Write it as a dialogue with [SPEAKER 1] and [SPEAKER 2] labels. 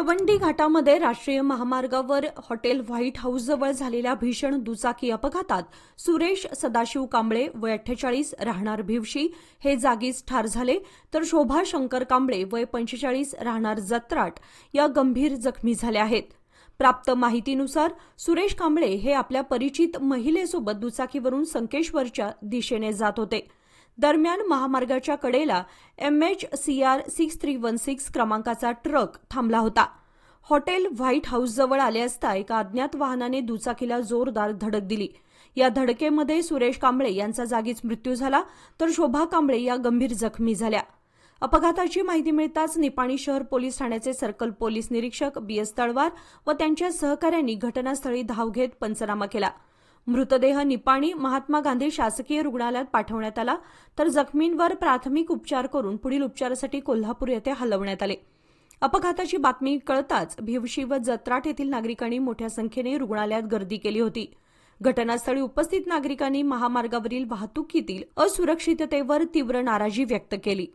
[SPEAKER 1] तवंडी घाटामध्ये राष्ट्रीय महामार्गावर hotel white हाऊसजवळ झालेल्या भीषण दुचाकी अपघातात सुरेश सदाशिव कांबळे वय 48 राहणार भिवशी हे जागीच ठार झाले, तर शोभा शंकर कांबळे वय 45 राहणार जत्राट या गंभीर जखमी झाल्या आहेत. प्राप्त माहितीनुसार सुरेश कांबळे हे आपल्या परिचित महिलेसोबत दुचाकीवरून संकेश्वरच्या दिशेने जात होते. दरम्यान महामार्गाच्या कडेला MHCR 6316 क्रमांकाचा ट्रक थांबला होता. हॉटेल व्हाईट हाऊसजवळ आले असता एका अज्ञात वाहनाने दुचाकीला जोरदार धडक दिली. या धडकेमध्ये सुरेश कांबळे यांचा जागीच मृत्यू झाला, तर शोभा कांबळे या गंभीर जखमी झाल्या. अपघाताची माहिती मिळताच निपाणी शहर पोलीस ठाण्याचे सर्कल पोलीस निरीक्षक BS तळवार व त्यांच्या सहकाऱ्यांनी घटनास्थळी धाव घेत पंचनामा केला. मृतदेह निपाणी महात्मा गांधी शासकीय रुग्णालयात पाठवण्यात आला, तर जखमींवर प्राथमिक उपचार करून पुढील उपचारासाठी कोल्हापूर येथे हलवण्यात आले. अपघाताची बातमी कळताच भिवशी व जत्राट येथील नागरिकांनी मोठ्या संख्येने रुग्णालयात गर्दी केली होती. घटनास्थळी उपस्थित नागरिकांनी महामार्गावरील वाहतुकीतील असुरक्षिततेवर तीव्र नाराजी व्यक्त केली.